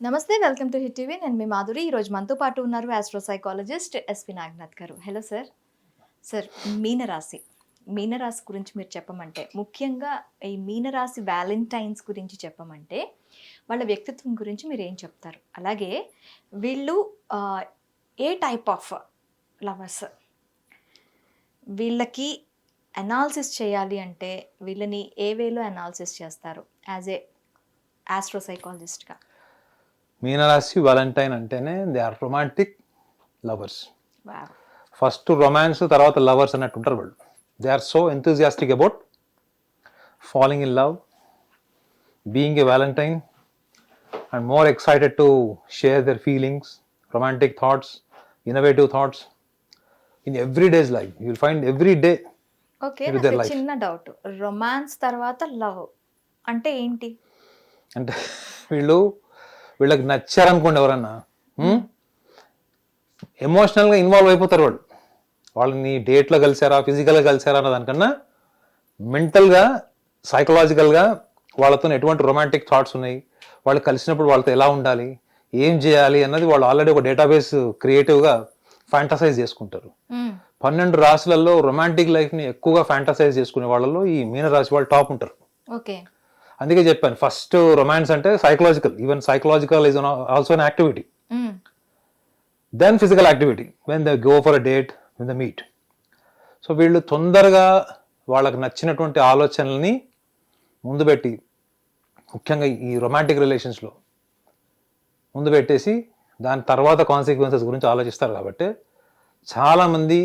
నమస్తే, welcome to hit TV. నేను మీ మాధురి. ఈరోజు మనతో పాటు ఉన్నారు ఆస్ట్రో సైకాలజిస్ట్ ఎస్పి నాగనాథ్ గారు. Hello sir. సార్, మీనరాశి మీనరాశి గురించి మీరు చెప్పమంటే, ముఖ్యంగా ఈ మీనరాశి వ్యాలంటైన్స్ గురించి చెప్పమంటే, వాళ్ళ వ్యక్తిత్వం గురించి మీరు ఏం చెప్తారు? అలాగే వీళ్ళు ఏ టైప్ ఆఫ్ లవర్స్, వీళ్ళకి అనాలిసిస్ చేయాలి అంటే వీళ్ళని ఏ వేలో అనాలిసిస్ చేస్తారు యాజ్ ఏ ఆస్ట్రో సైకాలజిస్ట్గా? మీనరాశి వాలంటైన్ అంటేనే they are romantic lovers. Wow. First romance, తర్వాత లవర్స్ అన్నట్టు ఉంటారు వాళ్ళు. They are so enthusiastic about following in love, being a valentine, and more excited to share their feelings, romantic thoughts, innovative thoughts in every day's life. You will find every day. Okay, చిన్న doubt. Romance తర్వాత love అంటే ఏంటి? అంటే వీళ్ళకి నచ్చారనుకోండి ఎవరన్నా, ఎమోషనల్గా involve అయిపోతారు వాళ్ళు. వాళ్ళని డేట్లో కలిసారా, ఫిజికల్గా కలిసారా అన్న దానికన్నా మెంటల్గా, సైకలాజికల్గా వాళ్ళతో ఎటువంటి రొమాంటిక్ థాట్స్ ఉన్నాయి, వాళ్ళు కలిసినప్పుడు వాళ్ళతో ఎలా ఉండాలి, ఏం చేయాలి అన్నది వాళ్ళు ఆల్రెడీ ఒక డేటాబేస్ క్రియేటివ్గా ఫ్యాంటసైజ్ చేసుకుంటారు. 12 రాశులలో రొమాంటిక్ లైఫ్ని ఎక్కువగా ఫ్యాంటసైజ్ చేసుకునే వాళ్ళలో ఈ మీనరాశి వాళ్ళు టాప్ ఉంటారు. ఓకే, అందుకే చెప్పాను, ఫస్ట్ రొమాన్స్ అంటే psychological. Even psychological is also an activity. Then physical activity when they go for a date, when they meet. So వీళ్ళు తొందరగా వాళ్ళకి నచ్చినటువంటి ఆలోచనల్ని ముందు పెట్టి, ముఖ్యంగా ఈ రొమాంటిక్ రిలేషన్స్లో ముందు పెట్టేసి దాని తర్వాత కాన్సిక్వెన్సెస్ గురించి ఆలోచిస్తారు. కాబట్టి చాలామంది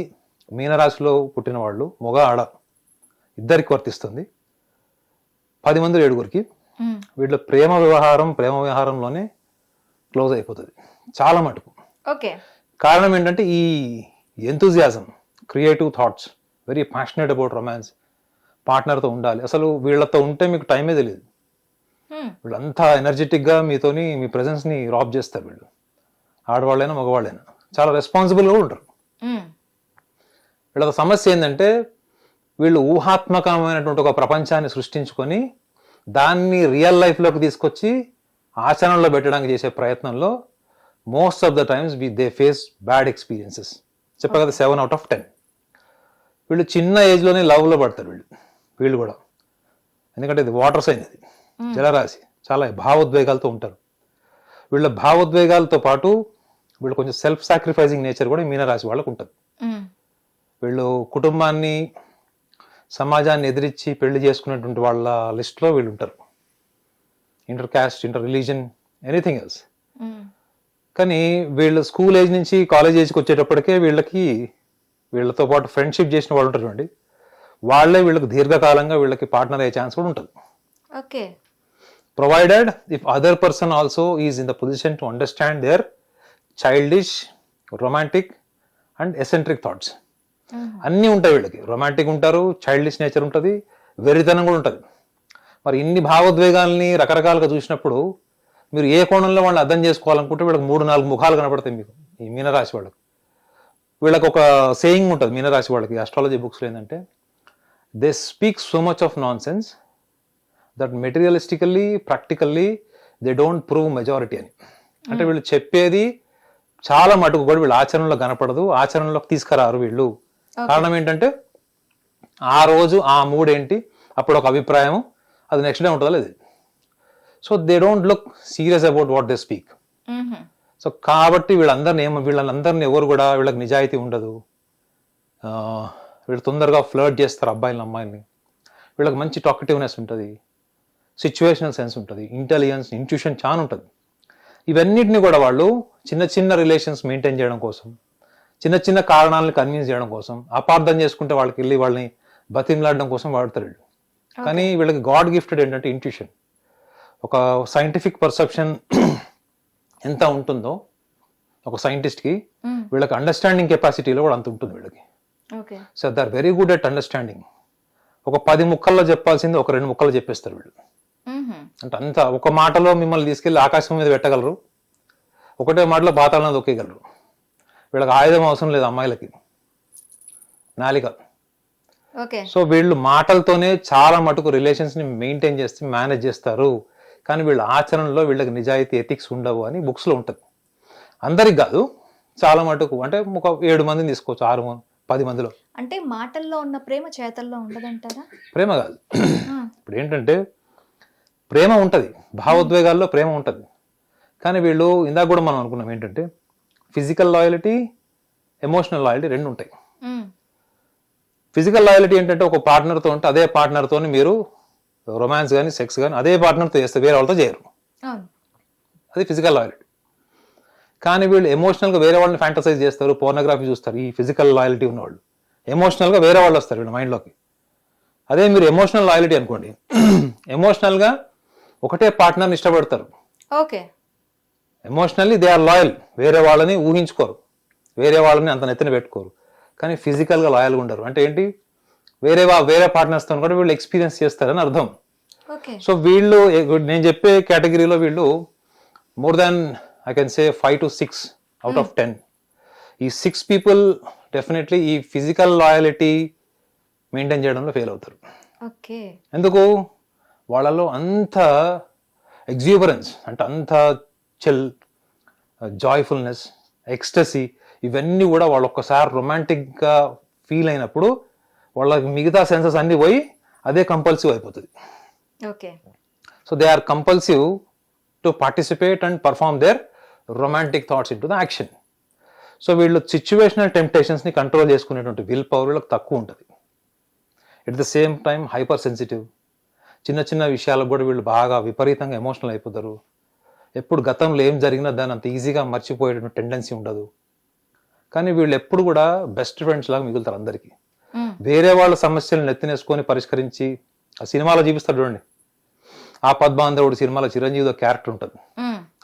మీనరాశిలో పుట్టిన వాళ్ళు, మగ ఆడ ఇద్దరికి వర్తిస్తుంది, 10 మంది 7గురికి వీళ్ళ ప్రేమ వ్యవహారంలోనే క్లోజ్ అయిపోతుంది చాలా మటుకు. ఓకే, కారణం ఏంటంటే ఈ enthusiasm, creative thoughts, very passionate about romance, పార్ట్నర్తో ఉండాలి. అసలు వీళ్ళతో ఉంటే మీకు టైమే తెలియదు. వీళ్ళంతా ఎనర్జెటిక్గా మీతోని మీ ప్రెజెన్స్ని రాబ్ చేస్తారు. వీళ్ళు ఆడవాళ్ళైనా మగవాళ్ళైనా చాలా రెస్పాన్సిబుల్గా ఉంటారు. వీళ్ళ సమస్య ఏంటంటే వీళ్ళు ఊహాత్మకమైనటువంటి ఒక ప్రపంచాన్ని సృష్టించుకొని దాన్ని రియల్ లైఫ్లోకి తీసుకొచ్చి ఆచరణలో పెట్టడానికి చేసే ప్రయత్నంలో most of the times they face bad experiences. చెప్పా కదా, 7 out of 10. వీళ్ళు చిన్న ఏజ్లోనే లవ్లో పడతారు వీళ్ళు కూడా. ఎందుకంటే ఇది వాటర్ సైన్, ఇది జలరాశి, చాలా భావోద్వేగాలతో ఉంటారు. వీళ్ళ భావోద్వేగాలతో పాటు వీళ్ళు కొంచెం సెల్ఫ్ సాక్రిఫైజింగ్ నేచర్ కూడా మీనరాశి వాళ్ళకు ఉంటుంది. వీళ్ళు కుటుంబాన్ని, సమాజాన్ని ఎదిరించి పెళ్లి చేసుకున్నటువంటి వాళ్ళ లిస్ట్లో వీళ్ళు ఉంటారు. Inter caste, inter religion, anything else. కానీ వీళ్ళు స్కూల్ ఏజ్ నుంచి కాలేజ్ ఏజ్కి వచ్చేటప్పటికే వీళ్ళతో పాటు ఫ్రెండ్షిప్ చేసిన వాళ్ళు ఉంటారు చూడండి, వాళ్ళే వీళ్ళకి దీర్ఘకాలంగా వీళ్ళకి పార్ట్నర్ అయ్యే ఛాన్స్ కూడా ఉంటుంది. Okay, provided if other person also is in the position to understand their childish, romantic and eccentric thoughts. అన్నీ ఉంటాయి వీళ్ళకి. రొమాంటిక్ ఉంటారు, చైల్డిష్ నేచర్ ఉంటుంది, వెరితనం కూడా ఉంటుంది. మరి ఇన్ని భావోద్వేగాల్ని రకరకాలుగా చూసినప్పుడు మీరు ఏ కోణంలో వాళ్ళని అర్థం చేసుకోవాలనుకుంటే వీళ్ళకి 3-4 ముఖాలు కనపడతాయి మీకు. ఈ మీనరాశి వాళ్ళకి వీళ్ళకి ఒక సేయింగ్ ఉంటుంది మీనరాశి వాళ్ళకి ఆస్ట్రాలజీ బుక్స్లో. ఏంటంటే they speak so much of nonsense that materialistically, practically they don't prove majority అని. అంటే వీళ్ళు చెప్పేది చాలా మటుకు కూడా వీళ్ళు ఆచరణలో కనపడదు, ఆచరణలోకి తీసుకురారు వీళ్ళు. కారణం ఏంటంటే ఆ రోజు ఆ మూడ్ ఏంటి, అప్పుడు ఒక అభిప్రాయం, అది నెక్స్ట్ డే ఉంటుందా లేదు. So they don't look serious about what they speak. So కాబట్టి వీళ్ళందరినీ ఎవరు కూడా, వీళ్ళకి నిజాయితీ ఉండదు. వీళ్ళు తొందరగా ఫ్లర్ట్ చేస్తారు అబ్బాయిలని, అమ్మాయిల్ని. వీళ్ళకి మంచి టాకటివ్నెస్ ఉంటుంది, సిచ్యువేషనల్ సెన్స్ ఉంటుంది, ఇంటెలిజెన్స్, ఇంట్యూషన్ చాలా ఉంటుంది. ఇవన్నిటిని కూడా వాళ్ళు చిన్న చిన్న రిలేషన్స్ మెయింటైన్ చేయడం కోసం, చిన్న చిన్న కారణాలను కన్విన్స్ చేయడం కోసం, అపార్థం చేసుకుంటే వాళ్ళకి వెళ్ళి వాళ్ళని బతిమలాడడం కోసం వాడతారు వీళ్ళు. కానీ వీళ్ళకి గాడ్ గిఫ్టెడ్ ఏంటంటే ఇంట్యూషన్. ఒక సైంటిఫిక్ పర్సెప్షన్ ఎంత ఉంటుందో ఒక సైంటిస్ట్కి, వీళ్ళకి అండర్స్టాండింగ్ కెపాసిటీలో కూడా అంత ఉంటుంది వీళ్ళకి. So they are very good at understanding. ఒక 10 ముక్కల్లో చెప్పాల్సింది ఒక 2 ముక్కలు చెప్పేస్తారు వీళ్ళు. అంటే అంత ఒక మాటలో మిమ్మల్ని తీసుకెళ్ళి ఆకాశం మీద పెట్టగలరు, ఒకటే మాటలో పాతాళాన్ని దొక్కేయగలరు. వీళ్ళకి ఆయుధం అవసరం లేదు అమ్మాయిలకి, నాలిక. సో వీళ్ళు మాటలతోనే చాలా మటుకు రిలేషన్స్ని మెయింటైన్ చేసి మేనేజ్ చేస్తారు. కానీ వీళ్ళ ఆచరణలో వీళ్ళకి నిజాయితీ ఎథిక్స్ ఉండవు అని బుక్స్లో ఉంటుంది. అందరికి కాదు, చాలా మటుకు. అంటే ఒక 7 మందిని తీసుకోవచ్చు, 10 మందిలో. అంటే మాటల్లో ఉన్న ప్రేమ చేతల్లో ఉండదంటారా? ప్రేమ కాదు. ఇప్పుడు ఏంటంటే ప్రేమ ఉంటుంది, భావోద్వేగాల్లో ప్రేమ ఉంటుంది. కానీ వీళ్ళు ఇందాక కూడా మనం అనుకున్నాం ఏంటంటే ఫిజికల్ లాయల్టీ, ఎమోషనల్ లాయల్టీ రెండు ఉంటాయి. ఫిజికల్ లాయల్టీ ఏంటంటే ఒక పార్ట్నర్తో ఉంటే అదే పార్ట్నర్తో మీరు రొమాన్స్ కానీ సెక్స్ కానీ అదే పార్ట్నర్తో చేస్తే వేరే వాళ్ళతో చేయరు. అది ఫిజికల్ లాయల్టీ. కానీ వీళ్ళు ఎమోషనల్గా వేరే వాళ్ళని ఫ్యాంటసైజ్ చేస్తారు, పోర్నోగ్రఫీ చూస్తారు. ఈ ఫిజికల్ లాయల్టీ ఉన్నవాళ్ళు ఎమోషనల్గా వేరే వాళ్ళు వస్తారు వీళ్ళ మైండ్లోకి. అదే మీరు ఎమోషనల్ లాయల్టీ అనుకోండి, ఎమోషనల్గా ఒకటే పార్ట్నర్ని ఇష్టపడతారు. Okay. Emotionally they are loyal, వేరే వాళ్ళని ఊహించుకోరు, వేరే వాళ్ళని అంత నెత్తిన పెట్టుకోరు. కానీ ఫిజికల్గా లాయల్గా ఉండరు. అంటే ఏంటి, వేరే పార్ట్నర్స్తో కూడా వీళ్ళు ఎక్స్పీరియన్స్ చేస్తారని అర్థం. సో వీళ్ళు నేను చెప్పే కేటగిరీలో వీళ్ళు more than I can say 5 to 6 out of 10. ఈ 6 people డెఫినెట్లీ ఈ ఫిజికల్ లాయలిటీ మెయింటైన్ చేయడంలో ఫెయిల్ అవుతారు. ఎందుకు, వాళ్ళలో అంత ఎగ్జూబరెన్స్, అంటే అంత చిల్, జాయ్ఫుల్నెస్, ఎక్స్టసీ, ఇవన్నీ కూడా వాళ్ళు ఒక్కసారి రొమాంటిక్గా ఫీల్ అయినప్పుడు వాళ్ళకి మిగతా సెన్సెస్ అన్ని పోయి అదే కంపల్సివ్ అయిపోతుంది. So they are compulsive to participate and perform their romantic thoughts into the action. So వీళ్ళు సిచ్యువేషనల్ టెంప్టేషన్స్ని కంట్రోల్ చేసుకునేటువంటి విల్ పవర్ వీళ్ళకి తక్కువ ఉంటుంది. At the same time hyper sensitive, చిన్న చిన్న విషయాలకు కూడా వీళ్ళు బాగా విపరీతంగా ఎమోషనల్ అయిపోతారు. ఎప్పుడు గతంలో ఏం జరిగినా దాన్ని అంత ఈజీగా మర్చిపోయేటువంటి టెండెన్సీ ఉండదు. కానీ వీళ్ళు ఎప్పుడు కూడా బెస్ట్ ఫ్రెండ్స్ లాగా మిగులుతారు అందరికీ. వేరే వాళ్ళ సమస్యలను నెత్తినేసుకొని పరిష్కరించి, ఆ సినిమాలో చూపిస్తారు చూడండి, ఆ పద్మాంధవుడు సినిమాలో చిరంజీవితో క్యారెక్టర్ ఉంటుంది.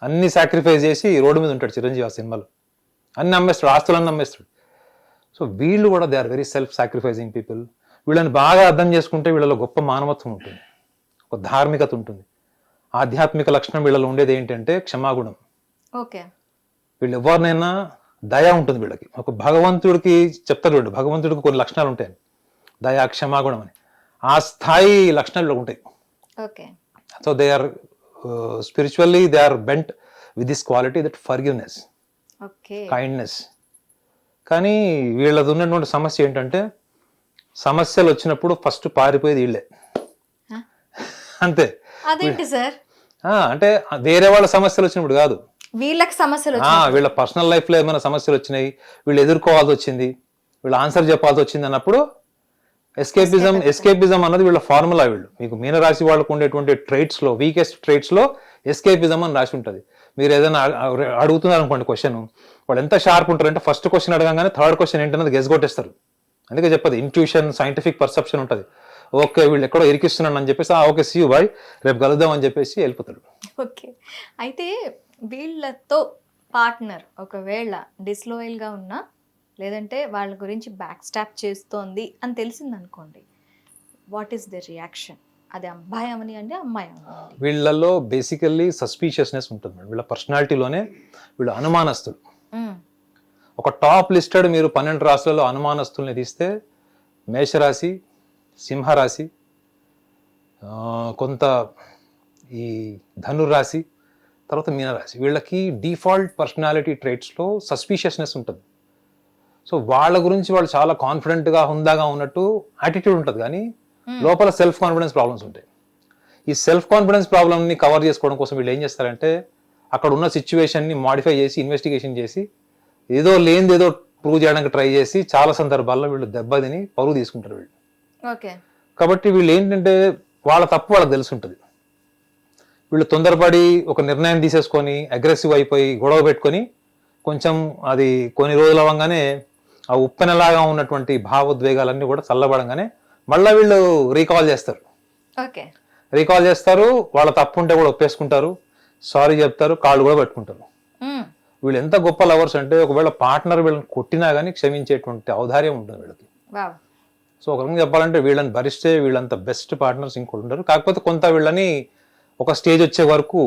అన్ని సాక్రిఫైస్ చేసి రోడ్డు మీద ఉంటాడు చిరంజీవి ఆ సినిమాలో, అన్ని అమ్మేస్తాడు, ఆస్తులన్నీ అమ్మేస్తాడు. సో వీళ్ళు కూడా they are very self sacrificing people. వీళ్ళని బాగా అర్థం చేసుకుంటే వీళ్ళలో గొప్ప మానవత్వం ఉంటుంది, ఒక ధార్మికత ఉంటుంది. ఆధ్యాత్మిక లక్షణం వీళ్ళలో ఉండేది ఏంటంటే క్షమాగుణం. వీళ్ళు ఎవరినైనా దయ ఉంటుంది వీళ్ళకి. ఒక భగవంతుడికి చెప్తారు చూడండి, భగవంతుడికి కొన్ని లక్షణాలు ఉంటాయి, దయ, క్షమాగుణం అని. ఆ స్థాయి లక్షణాలు వీళ్ళకి ఉంటాయి. So they are spiritually they are bent with this quality, that forgiveness, kindness. కానీ వీళ్ళది ఉన్నటువంటి సమస్య ఏంటంటే సమస్యలు వచ్చినప్పుడు ఫస్ట్ పారిపోయేది వీళ్ళే. అంతే. అదేంటి సార్? అంటే వేరే వాళ్ళ సమస్యలు వచ్చినప్పుడు కాదు, వీళ్ళకి సమస్యలు, వీళ్ళ పర్సనల్ లైఫ్ లో ఏమైనా సమస్యలు వచ్చినాయి, వీళ్ళు ఎదుర్కోవాల్సి వచ్చింది, వీళ్ళు ఆన్సర్ చెప్పాల్సి వచ్చింది అన్నప్పుడు ఎస్కేపిజం అన్నది వీళ్ళ ఫార్ములా. వీళ్ళు మీకు మీనరాశి వాళ్ళకు ఉండేటువంటి ట్రైట్స్ లో, వీకెస్ట్ ట్రైట్స్ లో ఎస్కేపిజం అని రాసి ఉంటుంది. మీరు ఏదైనా అడుగుతున్నారు అనుకోండి క్వశ్చన్, వాళ్ళు ఎంత షార్ప్ ఉంటారంటే ఫస్ట్ క్వశ్చన్ అడగగానే థర్డ్ క్వశ్చన్ ఏంటన్నది గెస్ కొట్టేస్తారు. అందుకే చెప్పదు, ఇంట్యూషన్, సైంటిఫిక్ పర్సెప్షన్ ఉంటుంది. ఓకే వీళ్ళు ఎక్కడో ఇరికిస్తున్నాను అని చెప్పేసి ఓకే సీ యూ బాయ్, రేపు కలుద్దాం అని చెప్పేసి వెళ్ళిపోతాడు. ఓకే. అయితే వీళ్ళతో పార్ట్నర్ ఒకవేళ డిస్లోయల్గా ఉన్నా, లేదంటే వాళ్ళ గురించి బ్యాక్ స్టాప్ చేస్తోంది అని తెలిసింది అనుకోండి, వాట్ ఈస్ ద రియాక్షన్? అది అబ్బాయి అవని అంటే అమ్మాయి అవని? వీళ్ళల్లో బేసికల్లీ సస్పీషియస్నెస్ ఉంటుంది మేడం. వీళ్ళ పర్సనాలిటీలోనే వీళ్ళు అనుమానస్తులు. ఒక టాప్ లిస్టెడ్ మీరు 12 రాశులలో అనుమానస్తుల్ని తీస్తే మేషరాశి, సింహరాశి, కొంత ఈ ధనురాశి, తర్వాత మీనరాశి, వీళ్ళకి డిఫాల్ట్ పర్సనాలిటీ ట్రైట్స్లో సస్పీషియస్నెస్ ఉంటుంది. సో వాళ్ళ గురించి వాళ్ళు చాలా కాన్ఫిడెంట్గా, హుందాగా ఉన్నట్టు యాటిట్యూడ్ ఉంటుంది, కానీ లోపల సెల్ఫ్ కాన్ఫిడెన్స్ ప్రాబ్లమ్స్ ఉంటాయి. ఈ సెల్ఫ్ కాన్ఫిడెన్స్ ప్రాబ్లమ్ని కవర్ చేసుకోవడం కోసం వీళ్ళు ఏం చేస్తారంటే అక్కడ ఉన్న సిచ్యువేషన్ని మాడిఫై చేసి, ఇన్వెస్టిగేషన్ చేసి, ఏదో లేనిదేదో ప్రూవ్ చేయడానికి ట్రై చేసి చాలా సందర్భాల్లో వీళ్ళు దెబ్బతిని పరువు తీసుకుంటారు వీళ్ళు. కాబట్టి వీళ్ళు ఏంటంటే వాళ్ళ తప్పు వాళ్ళకి తెలిసి ఉంటుంది. వీళ్ళు తొందరపడి ఒక నిర్ణయం తీసేసుకొని అగ్రెసివ్ అయిపోయి గొడవ పెట్టుకొని కొంచెం అది కొన్ని రోజులు అవ్వగానే ఆ ఉప్పెనలాగా ఉన్నటువంటి భావోద్వేగాలన్నీ కూడా చల్లబడంగానే మళ్ళీ వీళ్ళు రీకాల్ చేస్తారు. వాళ్ళ తప్పు ఉంటే కూడా ఒప్పేసుకుంటారు, సారీ చెప్తారు, కాళ్ళు కూడా పెట్టుకుంటారు. వీళ్ళు ఎంత గొప్ప లవర్స్ అంటే ఒకవేళ పార్ట్నర్ వీళ్ళని కొట్టినా కానీ క్షమించేటువంటి ఔదార్యం ఉంటుంది వీళ్ళకి. సో ఒక రకంగా చెప్పాలంటే వీళ్ళని భరిస్తే వీళ్ళంత బెస్ట్ పార్ట్నర్స్ ఇంకోటి ఉంటారు. కాకపోతే కొంత వీళ్ళని ఒక స్టేజ్ వచ్చే వరకు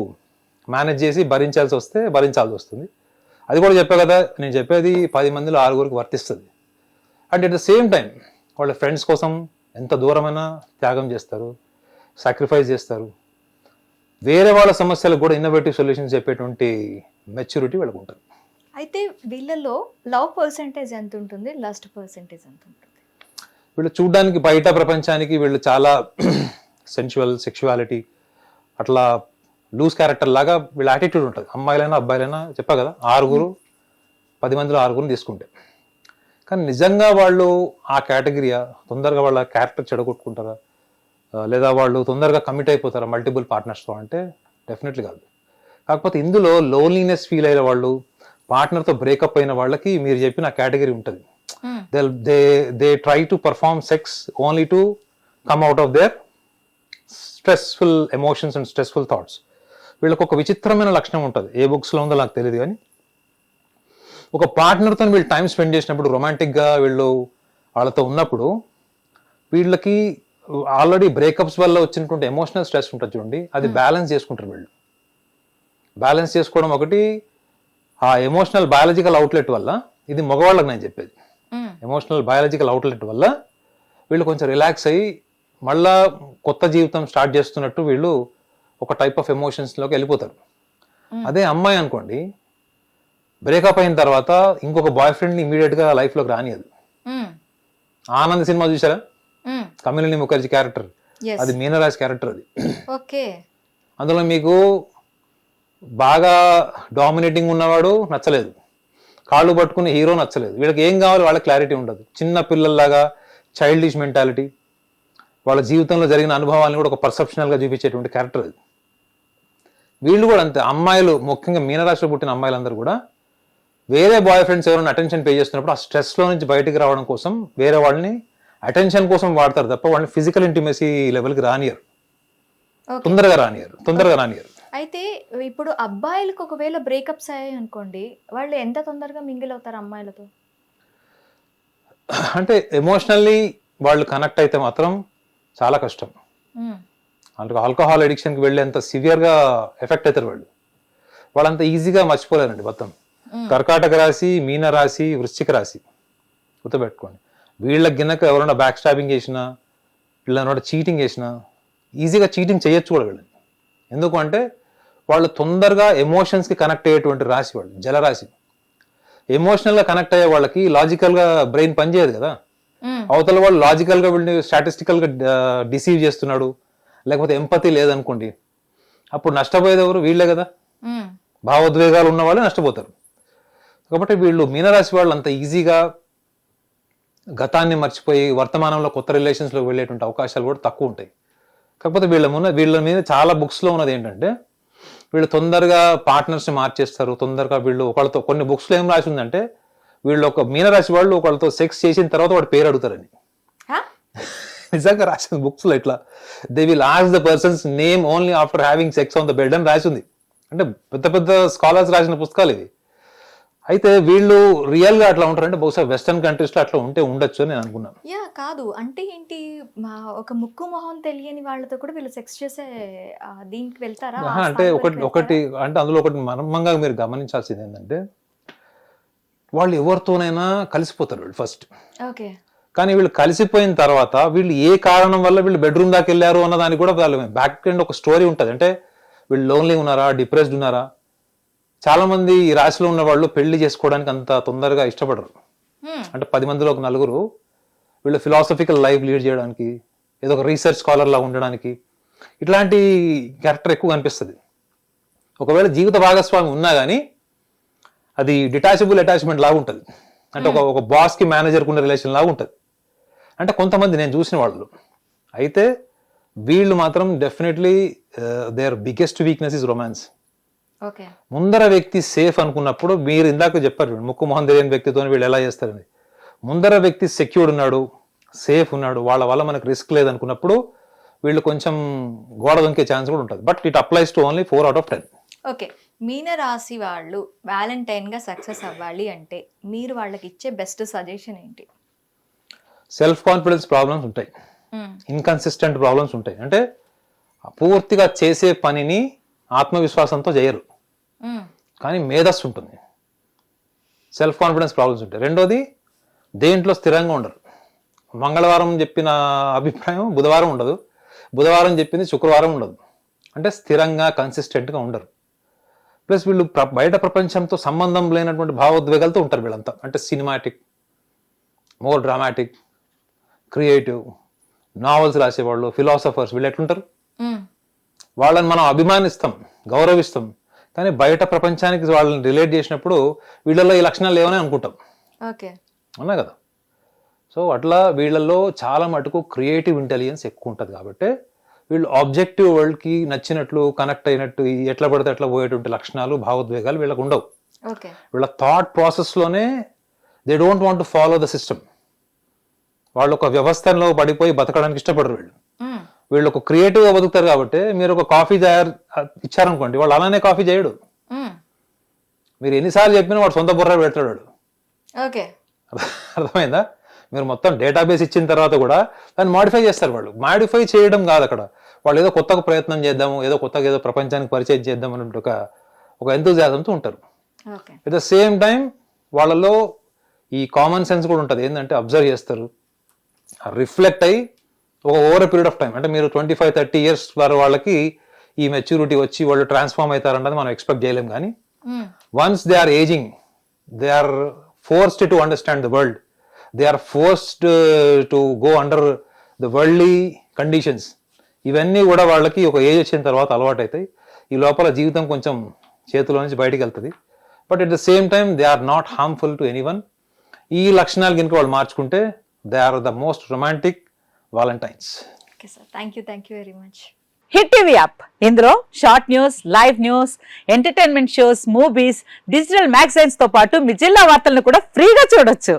మేనేజ్ చేసి భరించాల్సి వస్తుంది. అది కూడా చెప్పా కదా, నేను చెప్పేది 10 మందిలో 6 వర్తిస్తుంది. And at the same time వాళ్ళ ఫ్రెండ్స్ కోసం ఎంత దూరమైనా త్యాగం చేస్తారు, సాక్రిఫైస్ చేస్తారు. వేరే వాళ్ళ సమస్యలకు కూడా ఇన్నోవేటివ్ సొల్యూషన్స్ చెప్పేటువంటి మెచ్యూరిటీ వీళ్ళకు ఉంటుంది. అయితే వీళ్ళలో లవ్ పర్సెంటేజ్ ఎంత ఉంటుంది, లస్ట్ పర్సెంటేజ్ ఎంత ఉంటుంది? వీళ్ళు చూడడానికి బయట ప్రపంచానికి వీళ్ళు చాలా సెక్షువాలిటీ అట్లా లూజ్ క్యారెక్టర్ లాగా వీళ్ళ యాటిట్యూడ్ ఉంటుంది. అమ్మాయిలైనా అబ్బాయిలైనా చెప్పా కదా, 10 మందిలో 6 తీసుకుంటే. కానీ నిజంగా వాళ్ళు ఆ కేటగిరీయా, తొందరగా వాళ్ళ క్యారెక్టర్ చెడగొట్టుకుంటారా, లేదా వాళ్ళు తొందరగా కమిట్ అయిపోతారా మల్టిపుల్ పార్ట్నర్స్తో అంటే డెఫినెట్లీ కాదు. కాకపోతే ఇందులో లోన్లీనెస్ ఫీల్ అయిన వాళ్ళు, పార్ట్నర్తో బ్రేకప్ అయిన వాళ్ళకి మీరు చెప్పిన కేటగిరీ ఉంటుంది. They try to perform sex only to come out of their stressful emotions and stressful thoughts. వీళ్ళకి ఒక విచిత్రమైన లక్షణం ఉంటుంది, ఏ బుక్స్లో ఉందో నాకు తెలియదు కానీ, ఒక పార్ట్నర్తో వీళ్ళు టైం స్పెండ్ చేసినప్పుడు, రొమాంటిక్గా వీళ్ళు వాళ్ళతో ఉన్నప్పుడు వీళ్ళకి ఆల్రెడీ బ్రేకప్స్ వల్ల వచ్చినటువంటి ఎమోషనల్ స్ట్రెస్ ఉంటుంది చూడండి, అది బ్యాలెన్స్ చేసుకుంటారు వీళ్ళు. బ్యాలెన్స్ చేసుకోవడం ఒకటి, ఆ ఎమోషనల్ బయాలజికల్ అవుట్లెట్ వల్ల, ఇది మగవాళ్ళకి నేను చెప్పేది, ఎమోషనల్ బయాలజికల్ అవుట్లెట్ వల్ల వీళ్ళు కొంచెం రిలాక్స్ అయ్యి మళ్ళా కొత్త జీవితం స్టార్ట్ చేస్తున్నట్టు వీళ్ళు ఒక టైప్ ఆఫ్ ఎమోషన్స్లోకి వెళ్ళిపోతారు. అదే అమ్మాయి అనుకోండి, బ్రేకప్ అయిన తర్వాత ఇంకొక బాయ్ ఫ్రెండ్ని ఇమీడియట్గా లైఫ్లోకి రానియదు. ఆనంద్ సినిమా చూసారా, కమలిని ముఖర్జీ క్యారెక్టర్, అది మీనరాజ్ క్యారెక్టర్. అది ఓకే. అందులో మీకు బాగా డామినేటింగ్ ఉన్నవాడు నచ్చలేదు, కాళ్ళు పట్టుకునే హీరో నచ్చలేదు. వీళ్ళకి ఏం కావాలి, వాళ్ళ క్లారిటీ ఉండదు. చిన్న పిల్లల్లాగా చైల్డిష్ మెంటాలిటీ, వాళ్ళ జీవితంలో జరిగిన అనుభవాలను కూడా ఒక పర్సెప్షనల్గా చూపించేటువంటి క్యారెక్టర్ అది. వీళ్ళు కూడా అంతే, అమ్మాయిలు ముఖ్యంగా మీనరాశిలో పుట్టిన అమ్మాయిలందరూ కూడా వేరే బాయ్ ఫ్రెండ్స్ ఎవరైనా అటెన్షన్ పే చేస్తున్నప్పుడు ఆ స్ట్రెస్లో నుంచి బయటికి రావడం కోసం వేరే వాళ్ళని అటెన్షన్ కోసం వాడతారు తప్ప వాళ్ళని ఫిజికల్ ఇంటిమసీ లెవెల్కి రానియరు, తొందరగా రానియరు. అయితే ఇప్పుడు అబ్బాయిలకు ఒకవేళ బ్రేకప్స్ అయ్యాయి అనుకోండి, వాళ్ళు ఎంత తొందరగా మింగిల్ అవుతారు అమ్మాయిలతో? అంటే ఎమోషనల్లీ వాళ్ళు కనెక్ట్ అయితే మాత్రం చాలా కష్టం. అంటే ఆల్కహాల్ అడిక్షన్కి వెళ్ళేంత సివియర్గా ఎఫెక్ట్ అవుతారు వాళ్ళు. వాళ్ళంత ఈజీగా మర్చిపోలేరండి మొత్తం. కర్కాటక రాశి, మీన రాశి, వృశ్చిక రాశి గుర్తుపెట్టుకోండి. వీళ్ళకి గిన్నక ఎవరైనా బ్యాక్ స్టాబింగ్ చేసినా, వీళ్ళని చీటింగ్ చేసినా ఈజీగా చీటింగ్ చేయొచ్చు కూడా వీళ్ళని. ఎందుకు అంటే వాళ్ళు తొందరగా ఎమోషన్స్కి కనెక్ట్ అయ్యేటువంటి రాశి వాళ్ళు, జలరాశి. ఎమోషనల్గా కనెక్ట్ అయ్యే వాళ్ళకి లాజికల్గా బ్రెయిన్ పనిచేయదు కదా. అవతల వాళ్ళు లాజికల్గా వీళ్ళని స్టాటిస్టికల్గా డిసీవ్ చేస్తున్నాడు, లేకపోతే ఎంపతి లేదనుకోండి, అప్పుడు నష్టపోయేది ఎవరు? వీళ్ళే కదా. భావోద్వేగాలు ఉన్న వాళ్ళే నష్టపోతారు. కాబట్టి వీళ్ళు మీనరాశి వాళ్ళు అంత ఈజీగా గతాన్ని మర్చిపోయి వర్తమానంలో కొత్త రిలేషన్స్లోకి వెళ్ళేటువంటి అవకాశాలు కూడా తక్కువ ఉంటాయి. కాకపోతే వీళ్ళ మీద చాలా బుక్స్లో ఉన్నది ఏంటంటే, వీళ్ళు తొందరగా పార్ట్నర్స్ని మార్చేస్తారు, తొందరగా వీళ్ళు ఒకళ్ళతో, కొన్ని బుక్స్లో ఏం రాసి ఉందంటే, వీళ్ళు ఒక మీనరాశి వాళ్ళు ఒకళ్ళతో సెక్స్ చేసిన తర్వాత వాడి పేరు అడుగుతారని. నిజంగా రాసింది బుక్స్లో ఇట్లా, they will ask the persons name only after having sex on the bed అని రాసింది. అంటే పెద్ద పెద్ద స్కాలర్స్ రాసిన పుస్తకాలు ఇవి. అయితే వీళ్ళు రియల్గా అట్లా ఉంటారంటే బహుశా వెస్టర్న్ కంట్రీస్లో అట్లా ఉంటే ఉండొచ్చు అని నేను అనుకున్నాను. కాదు అంటే ఏంటి, ఒక ముక్కు మొహం తెలియని వాళ్ళతో కూడా వీళ్ళు సెక్స్ చేసే దీనికి వెళ్తారా? అంటే ఒకటి అంటే అందులో ఒకటి మర్మంగా మీరు గమనించాల్సింది ఏంటంటే, వాళ్ళు ఎవరితోనైనా కలిసిపోతారు వీళ్ళు ఫస్ట్. ఓకే. కానీ వీళ్ళు కలిసిపోయిన తర్వాత వీళ్ళు ఏ కారణం వల్ల వీళ్ళు బెడ్రూమ్ దాకా వెళ్ళారు అన్న దానికి కూడా వాళ్ళు బ్యాక్ ఎండ్ ఒక స్టోరీ ఉంటుంది. అంటే వీళ్ళు లోన్లీ ఉన్నారా, డిప్రెస్డ్ ఉన్నారా? చాలా మంది ఈ రాశిలో ఉన్న వాళ్ళు పెళ్లి చేసుకోవడానికి అంత తొందరగా ఇష్టపడరు. అంటే 10 మందిలో ఒక 9 వీళ్ళు ఫిలాసఫికల్ లైఫ్ లీడ్ చేయడానికి, ఏదో ఒక రీసెర్చ్ స్కాలర్ లాగా ఉండడానికి, ఇట్లాంటి క్యారెక్టర్ ఎక్కువ కనిపిస్తుంది. ఒకవేళ జీవిత భాగస్వామి ఉన్నా కానీ అది డిటాచబుల్ అటాచ్మెంట్ లాగా ఉంటుంది. అంటే ఒక బాస్కి మేనేజర్కి ఉన్న రిలేషన్ లాగా ఉంటుంది. అంటే కొంతమంది నేను చూసిన వాళ్ళు. అయితే వీళ్ళు మాత్రం definitely their biggest weakness is romance. ముందర వ్యక్తి సేఫ్ అనుకున్నప్పుడు, మీరు ఇందాక చెప్పారు ముక్కు మొహం తెలియని వ్యక్తితో వీళ్ళు ఎలా చేస్తారని, ముందర వ్యక్తి సెక్యూర్డ్ ఉన్నాడు, సేఫ్ ఉన్నాడు, వాళ్ళ వల్ల మనకు రిస్క్ లేదనుకున్నప్పుడు వీళ్ళు కొంచెం గోడ దొంకే ఛాన్స్ కూడా ఉంటుంది. But it applies to only 4 out of 10. Okay. మీన రాశి వాళ్ళు వ్యాలంటైన్గా సక్సెస్ అవ్వాలి అంటే మీరు వాళ్ళకి ఇచ్చే బెస్ట్ సజెషన్ ఏంటి? సెల్ఫ్ కాన్ఫిడెన్స్ ప్రాబ్లమ్స్ ఉంటాయి, ఇన్కన్సిస్టెంట్ ప్రాబ్లమ్స్ ఉంటాయి. అంటే పూర్తిగా చేసే పనిని ఆత్మవిశ్వాసంతో చేయరు, కానీ మేధస్సు ఉంటుంది. సెల్ఫ్ కాన్ఫిడెన్స్ ప్రాబ్లమ్స్ ఉంటాయి. రెండోది, దేంట్లో స్థిరంగా ఉండరు. మంగళవారం చెప్పిన అభిప్రాయం బుధవారం ఉండదు, బుధవారం చెప్పింది శుక్రవారం ఉండదు. అంటే స్థిరంగా కన్సిస్టెంట్గా ఉండరు. ప్లస్ వీళ్ళు బయట ప్రపంచంతో సంబంధం లేనటువంటి భావోద్వేగాలతో ఉంటారు వీళ్ళంతా. అంటే cinematic, more dramatic, creative, novels రాసేవాళ్ళు, ఫిలాసఫర్స్, వీళ్ళు ఎట్లుంటారు? వాళ్ళని మనం అభిమానిస్తాం, గౌరవిస్తాం, కానీ బయట ప్రపంచానికి వాళ్ళని రిలేట్ చేసినప్పుడు వీళ్ళల్లో ఈ లక్షణాలు లేవని అనుకుంటాం. ఓకే, అవునా కదా? సో అట్లా వీళ్ళల్లో చాలా మటుకు క్రియేటివ్ ఇంటెలిజెన్స్ ఎక్కువ ఉంటుంది. కాబట్టి వీళ్ళు ఆబ్జెక్టివ్ వరల్డ్కి నచ్చినట్లు కనెక్ట్ అయినట్టు ఎట్లా పడితే అట్లా పోయేటువంటి లక్షణాలు, భావోద్వేగాలు వీళ్ళకు ఉండవు. ఓకే, వీళ్ళ థాట్ ప్రాసెస్లోనే they don't want to follow the system. వాళ్ళు ఒక వ్యవస్థలో పడిపోయి బతకడానికి ఇష్టపడరు. వీళ్ళు ఒక క్రియేటివ్గా బతుకుతారు. కాబట్టి మీరు ఒక కాఫీ ఇచ్చారనుకోండి, వాళ్ళు అలానే కాఫీ చేయడు. మీరు ఎన్నిసార్లు చెప్పినా వాడు సొంత బుర్ర పెడతాడు వాడు. ఓకే, అర్థమైందా? మీరు మొత్తం డేటాబేస్ ఇచ్చిన తర్వాత కూడా దాన్ని మాడిఫై చేస్తారు. వాళ్ళు మాడిఫై చేయడం కాదు అక్కడ, వాళ్ళు ఏదో కొత్తగా ప్రయత్నం చేద్దాము, ఏదో కొత్తగా ఏదో ప్రపంచానికి పరిచయం చేద్దాం అన్నట్టు ఒక ఎంతూజియాజంతో ఉంటారు. అట్ ద సేమ్ టైం వాళ్ళలో ఈ కామన్ సెన్స్ కూడా ఉంటుంది. ఏంటంటే అబ్జర్వ్ చేస్తారు, రిఫ్లెక్ట్ అయ్యి ఒక ఓవర్ పీరియడ్ ఆఫ్ టైం, అంటే మీరు 25-30 years వాళ్ళకి ఈ మెచ్యూరిటీ వచ్చి వాళ్ళు ట్రాన్స్ఫార్మ్ అవుతారన్నది మనం ఎక్స్పెక్ట్ చేయలేం. కానీ once they are ageing, they are forced to understand the world, they are forced to go under the worldly conditions. ఇవన్నీ కూడా వాళ్ళకి ఒక ఏజ్ వచ్చిన తర్వాత అలవాటు అవుతాయి. ఈ లోపల జీవితం కొంచెం చేతిలో నుంచి బయటికి వెళ్తుంది. But at the same time they are not harmful to anyone. ఈ లక్షణాలు కనుక వాళ్ళు మార్చుకుంటే they are the most romantic valentines. Okay sir, thank you very much. Hit TV app, ఇందులో short news, live news, entertainment shows, movies, digital magazines తో పాటు మీ జిల్లా వార్తలను కూడా ఫ్రీగా చూడొచ్చు.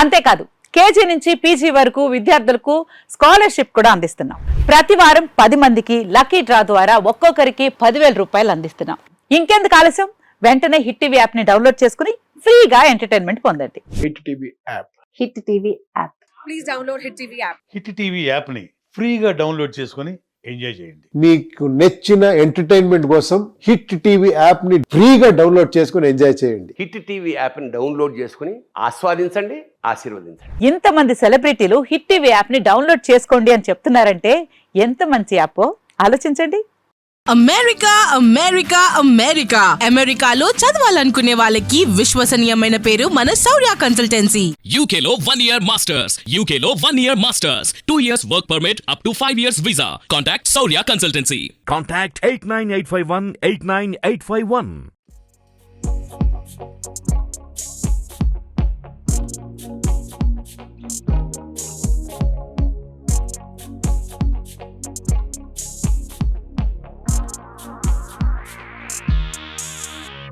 అంతేకాదు కేజీ నుంచి పీజీ వరకు విద్యార్థులకు స్కాలర్షిప్ కూడా అందిస్తున్నాం. ప్రతి వారం 10 మందికి లక్కీ డ్రా ద్వారా ఒక్కొక్కరికి 10,000 రూపాయలు అందిస్తున్నాం. ఇంకెందుకు ఆలస్యం, వెంటనే హిట్ టీవీ యాప్ ని డౌన్లోడ్ చేసుకుని ఫ్రీగా ఎంటర్టైన్మెంట్ పొందండి. Hit TV app. Hit TV app. Please download hit TV app. Hit TV యాప్ని ఫ్రీగా డౌన్లోడ్ చేసుకొని ఎంజాయ్ చేయండి. మీకు నచ్చిన ఎంటర్టైన్మెంట్ కోసం హిట్ టీవీ యాప్ ని ఫ్రీగా డౌన్లోడ్ చేసుకొని ఎంజాయ్ చేయండి. హిట్ టీవీ యాప్ని డౌన్లోడ్ చేసుకుని ఆస్వాదించండి, ఆశీర్వదించండి. ఇంతమంది సెలబ్రిటీలు హిట్ టీవీ యాప్ ని డౌన్లోడ్ చేసుకోండి అని చెప్తున్నారంటే ఎంత మంచి యాప్ ఆలోచించండి. అమెరికా అమెరికా అమెరికా అమెరికాలో చదవాలనుకునే వాళ్ళకి విశ్వసనీయమైన పేరు మన శౌర్య కన్సల్టెన్సీ. UK లో 1 year masters. UK లో 1 year masters. 2 years work permit up to 5 years visa. Contact Saurya Consultancy. Contact 89851 89851.